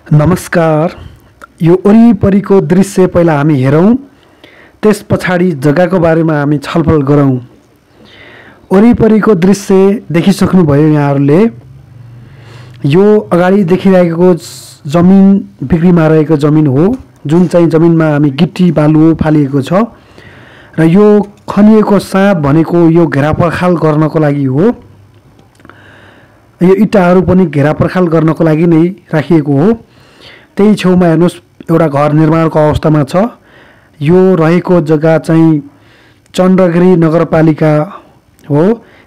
नमस्कार। यो वरिपरिको दृश्य पहिला हामी हेरौँ, त्यस पछाडि जग्गाको बारेमा हामी छलफल गरौँ। वरिपरिको दृश्य देखिसक्नुभयो यहाँहरूले। यो अगाडि देखिरहेको जमिन बिक्रीमा रहेको जमिन हो, जुन चाहिँ जमिनमा हामी गिट्टी बालु फालिएको छ र यो खनिएको साँप भनेको यो घेरापर्खाल गर्नको लागि हो। यो इँटाहरू पनि घेरापर्खाल गर्नको लागि नै राखिएको हो। त्यही छेउमा हेर्नुहोस् एउटा घर निर्माणको अवस्थामा छ। यो रहेको जग्गा चाहिँ चन्द्रगिरी नगरपालिका हो।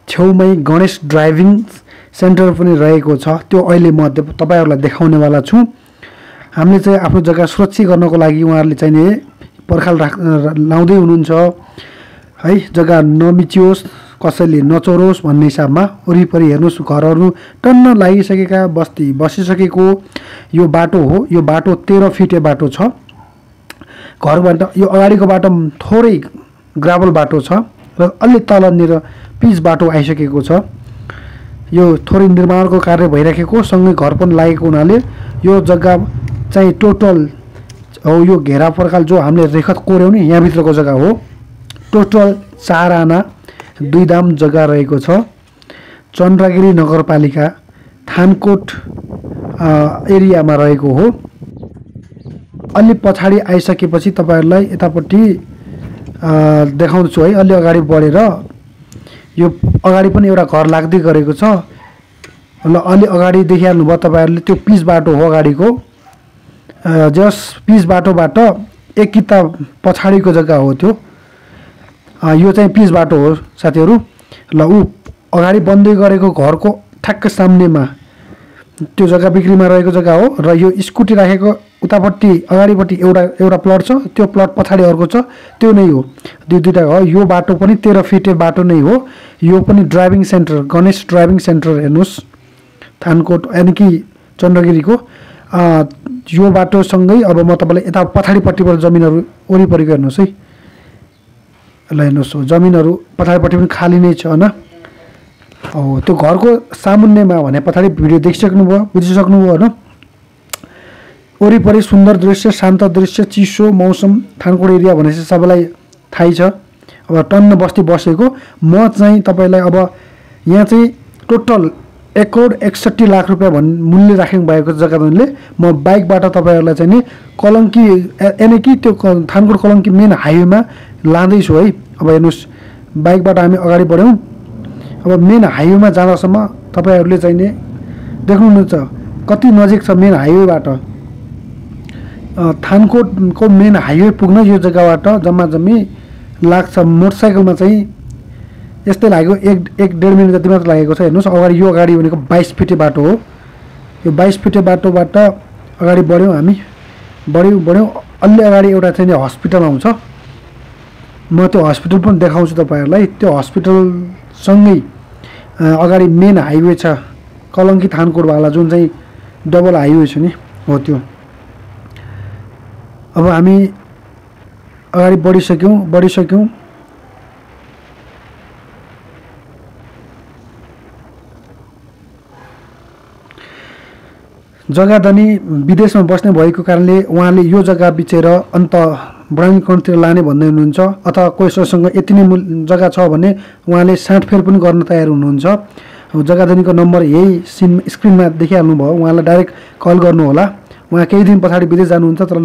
छेउमै गणेश ड्राइभिङ सेन्टर पनि रहेको छ। त्यो अहिले म तपाईहरुलाई देखाउनेवाला छु। हामीले चाहिँ आफ्नो जग्गा सुरक्षित गर्नको लागि उहाँहरूले चाहिँ नि पर्खाल लाउँदै हुनुहुन्छ है। जग्गा नमिचियोस्, कसैले नचोरोस् भन्ने हिसाबमा। वरिपरि हेर्नुहोस् घरहरू टन्न लागिसकेका, बस्ती बसिसकेको यो बाटो हो। यो बाटो 13 फिटे बाटो छ। घरबाट यो अगाडिको बाटो थोरै ग्राभल बाटो छ र अलि तलनिर पिच बाटो आइसकेको छ। यो थोरै निर्माणको कार्य भइराखेको सँगै घर पनि लागेको हुनाले यो जग्गा चाहिँ टोटल हो। यो घेरा पर्खाल जो हामीले रेखत कोर्यौं नि, यहाँ भित्रको जग्गा हो। टोटल 4 आना 2 दाम जग्गा रहेको छ। चन्द्रगिरी नगरपालिका थानकोट एरियामा रहेको हो। अलि पछाडि आइसकेपछि तपाईहरुलाई यतापट्टि देखाउँछु है। अलि अगाडि बढेर यो अगाडि पनि एउटा घर लाग्दै गरेको छ। ल अलि अगाडि देखिहाल्नु भयो तपाईहरुले, त्यो पिच बाटो हो अगाडिको। जस पिच बाटोबाट एक किता पछाडिको जग्गा हो त्यो। यो चाहिँ पिच बाटो हो साथीहरु। ल उ अगाडि बन्दै गरेको घरको ठ्याक्क सामनेमा त्यो जग्गा बिक्रीमा रहेको जग्गा हो र यो स्कुटी राखेको उतापट्टि अगाडिपट्टि एउटा प्लट छ। त्यो प्लट पछाडि अर्को छ, त्यो नै हो। दुईटा हो। यो बाटो पनि 13 फिटे बाटो नै हो। यो पनि driving centre, Ganesh driving centre हेर्नुस्, थानकोट यानि कि चन्द्रगिरीको। यो बाटोसँगै अब म तपाईलाई यता पछाडिपट्टिबाट जमिनहरू वरिपरिको हेर्नुस् है। ल हेर्नुस् जमिनहरू पछाडिपट्टि पनि खाली नै छ हैन। त्यो घरको सामुन्नेमा भने पछाडि भिडियो देखिसक्नुभयो, बुझिसक्नुभयो हैन। वरिपरि सुन्दर दृश्य, शान्त दृश्य, चिसो मौसम। थानकोट एरिया भनेपछि सबैलाई थाहै छ। अब टन्न बस्ती बसेको म चाहिँ तपाईलाई अब यहाँ चाहिँ टोटल 1 करोड 61 लाख रुपैयाँ मूल्य राखेको भएको जग्गाले म बाइकबाट तपाईहरुलाई चाहिँ नि कलंकी यानी कि त्यो थानकोट कलंकी मेन हाइवेमा लाँदैछु है। अब हेर्नुस् बाइकबाट हामी अगाडि बढ्यौं। अब मेन हाइवेमा जाँदासम्म तपाईहरुले चाहिँ नि देख्नुहुन्छ कति नजिक छ मेन हाइवेबाट। थानकोटको मेन हाइवे पुग्न यो जग्गाबाट जम्मा जम्मी लाग्छ। मोटरसाइकलमा चाहिँ यस्तै लाग्यो 1.5 मिनेट जति मात्र लागेको छ। हेर्नुस् अगाडि यो अगाडि भनेको 22 फिटे बाटो हो। यो 22 फिटे बाटोबाट अगाडि बढ्यौं हामी। बढ्यौं अलि अगाडि एउटा चाहिँ हस्पिटल आउँछ। म त्यो हस्पिटल पनि देखाउँछु तपाईहरुलाई। त्यो हस्पिटल सँगै अगाडि मेन हाइवे छ, कलंकी थानकोट वाला, जुन चाहिँ डबल हाइवे छ नि, हो त्यो। अब हामी अगाडि बढिसक्यौं। जग्गा धनी विदेशमा बस्ने भएको कारणले उहाँले यो जग्गा बेचेर अन्त बढाइकरणतिर लाने भन्दै हुनुहुन्छ। अथवा कोहीसँग यति नै जग्गा छ भने उहाँले साँडफेर पनि गर्न तयार हुनुहुन्छ। जग्गा धनीको नम्बर यही स्क्रिनमा देखिहाल्नु भयो। उहाँलाई डाइरेक्ट कल गर्नु होला। उहाँ केही दिन पछाडि विदेश जानुहुन्छ, तर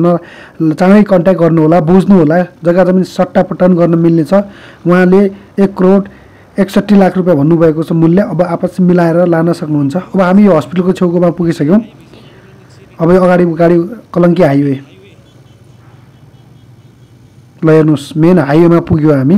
चाँडै कन्ट्याक्ट गर्नु होला। बुझ्नु होला जग्गा जमिन सट्टापट्टन गर्न मिल्ने छ। उहाँले 1 करोड 61 लाख रुपैयाँ भन्नुभएको छ मूल्य। अब आपस मिलाएर लान सक्नुहुन्छ। अब हामी यो हस्पिटलको छेउमा पुगिसक्यौं। अब यो अगाडि कलंकी हाइवे। ल हेर्नुस् मेन हाइवेमा पुग्यो हामी।